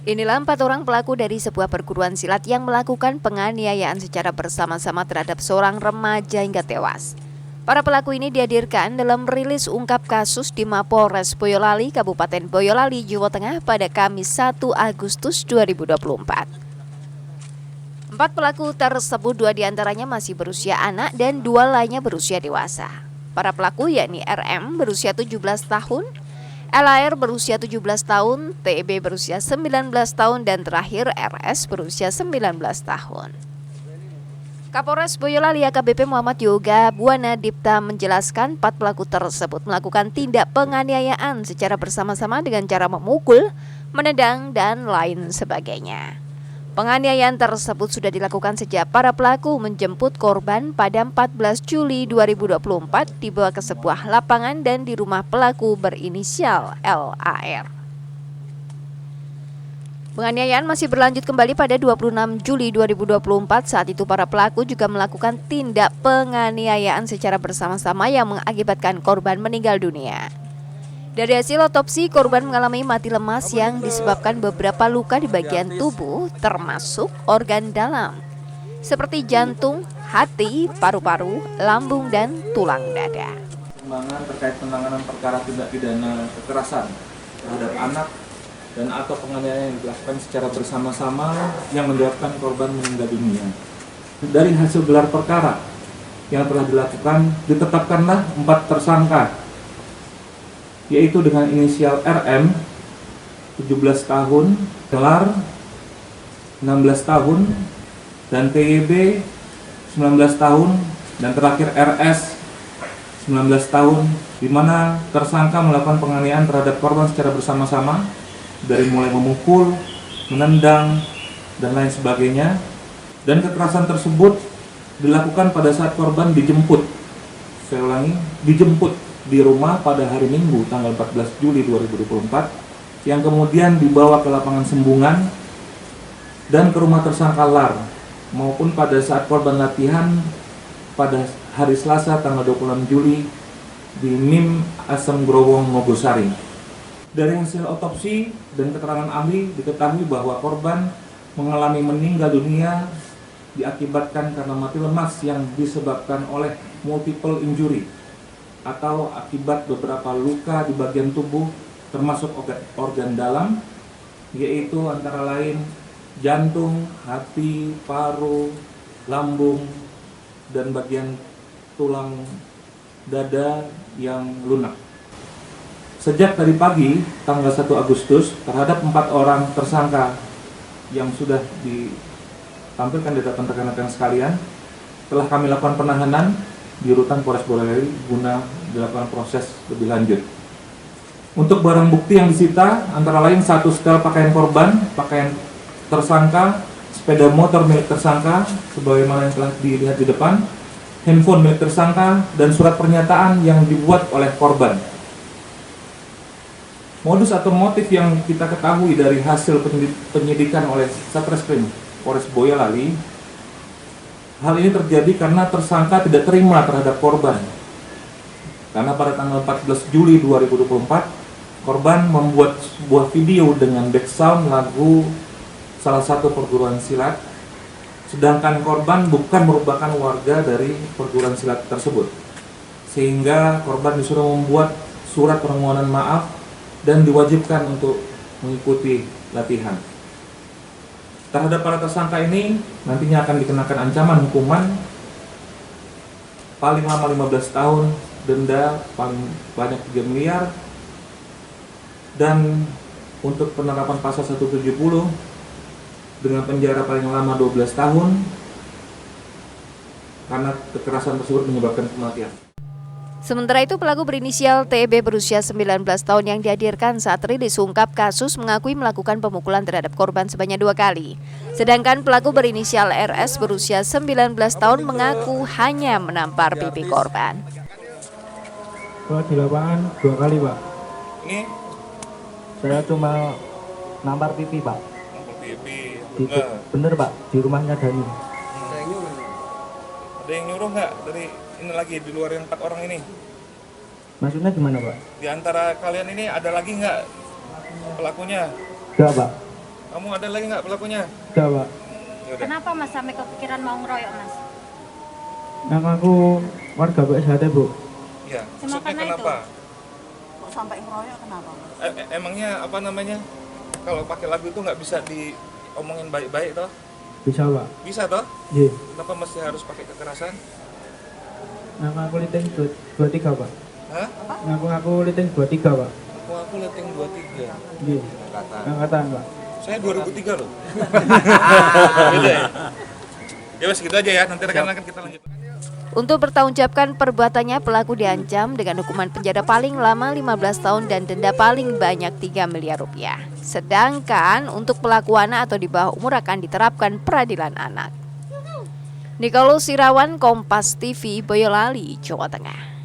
Inilah 4 orang pelaku dari sebuah perguruan silat yang melakukan penganiayaan secara bersama-sama terhadap seorang remaja hingga tewas. Para pelaku ini dihadirkan dalam rilis ungkap kasus di Mapolres Boyolali, Kabupaten Boyolali, Jawa Tengah pada Kamis 1 Agustus 2024. 4 pelaku tersebut 2 diantaranya masih berusia anak dan 2 lainnya berusia dewasa. Para pelaku yakni RM berusia 17 tahun, LAR berusia 17 tahun, TB berusia 19 tahun, dan terakhir RS berusia 19 tahun. Kapolres Boyolali AKBP Muhammad Yoga Buana Dipta menjelaskan 4 pelaku tersebut melakukan tindak penganiayaan secara bersama-sama dengan cara memukul, menendang, dan lain sebagainya. Penganiayaan tersebut sudah dilakukan sejak para pelaku menjemput korban pada 14 Juli 2024 dibawa ke sebuah lapangan dan di rumah pelaku berinisial LAR. Penganiayaan masih berlanjut kembali pada 26 Juli 2024. Saat itu para pelaku juga melakukan tindak penganiayaan secara bersama-sama yang mengakibatkan korban meninggal dunia. Dari hasil otopsi, korban mengalami mati lemas yang disebabkan beberapa luka di bagian tubuh termasuk organ dalam seperti jantung, hati, paru-paru, lambung, dan tulang dada. Perkembangan terkait penanganan perkara tindak pidana kekerasan terhadap anak dan atau penganiayaan yang dilakukan secara bersama-sama yang menyebabkan korban meninggal dunia. Dari hasil gelar perkara yang telah dilakukan, ditetapkanlah 4 tersangka, yaitu dengan inisial RM 17 tahun, LAR 16 tahun, dan TYB 19 tahun, dan terakhir RS 19 tahun, di mana tersangka melakukan penganiayaan terhadap korban secara bersama-sama dari mulai memukul, menendang, dan lain sebagainya. Dan kekerasan tersebut dilakukan pada saat korban dijemput. Saya ulangi, dijemput di rumah pada hari Minggu tanggal 14 Juli 2024 yang kemudian dibawa ke lapangan Sembungan dan ke rumah tersangka LAR, maupun pada saat korban latihan pada hari Selasa tanggal 26 Juli di MIM Asem Growong Mogosari. Dari hasil otopsi dan keterangan ahli diketahui bahwa korban mengalami meninggal dunia diakibatkan karena mati lemas yang disebabkan oleh multiple injury atau akibat beberapa luka di bagian tubuh termasuk organ dalam, yaitu antara lain jantung, hati, paru, lambung, dan bagian tulang dada yang lunak. Sejak tadi pagi tanggal 1 Agustus terhadap 4 orang tersangka yang sudah ditampilkan di hadapan rekan-rekan sekalian telah kami lakukan penahanan di rutan Polres Boyolali guna dilakukan proses lebih lanjut. Untuk barang bukti yang disita antara lain 1 setel pakaian korban, pakaian tersangka, sepeda motor milik tersangka sebagaimana yang telah dilihat di depan, handphone milik tersangka, dan surat pernyataan yang dibuat oleh korban. Modus atau motif yang kita ketahui dari hasil penyidikan oleh Satreskrim Polres Boyolali, hal ini terjadi karena tersangka tidak terima terhadap korban. Karena pada tanggal 14 Juli 2024, korban membuat sebuah video dengan background lagu salah satu perguruan silat, sedangkan korban bukan merupakan warga dari perguruan silat tersebut. Sehingga korban disuruh membuat surat permohonan maaf dan diwajibkan untuk mengikuti latihan. Terhadap para tersangka ini nantinya akan dikenakan ancaman hukuman paling lama 15 tahun, denda paling banyak 3 miliar, dan untuk penerapan pasal 170 dengan penjara paling lama 12 tahun karena kekerasan tersebut menyebabkan kematian. Sementara itu, pelaku berinisial TB berusia 19 tahun yang dihadirkan saat rilis ungkap kasus mengakui melakukan pemukulan terhadap korban sebanyak 2 kali. Sedangkan pelaku berinisial RS berusia 19 tahun mengaku hanya menampar pipi korban. Kalau di lapangan 2 kali, Pak. Ini Saya cuma nampar pipi, Pak. pipi. Bener, Pak, di rumahnya Dani. Ada yang nyuruh nggak dari ini lagi di luar yang 4 orang ini? Maksudnya gimana, Pak? Di antara kalian ini ada lagi nggak pelakunya? Enggak, Pak. Kamu ada lagi nggak pelakunya? Udah Pak. Ya udah. Kenapa Mas sampai kepikiran mau ngeroyok Mas? Yang aku warga BSHT Bu. Iya. Cuma Maksudnya karena itu? kenapa? Kok sampai ngeroyok kenapa? Emangnya apa namanya? Kalau pakai lagu itu nggak bisa diomongin baik-baik toh? Bisa Pak. Bisa toh? Iya. Kenapa mesti harus pakai kekerasan? Ngaku liting 23 Pak. Hah? Ngaku liting 23 Pak. Aku letting 23. Iya. Angkatan Pak. Saya 2003 loh. Beda ya? Ya wes gitu aja ya, nanti rekan-rekan kita lanjut. Untuk bertanggungjawabkan perbuatannya, pelaku diancam dengan hukuman penjara paling lama 15 tahun dan denda paling banyak 3 miliar rupiah. Sedangkan untuk pelaku anak atau di bawah umur akan diterapkan peradilan anak. Nicholas Sirawan, Kompas TV, Boyolali, Jawa Tengah.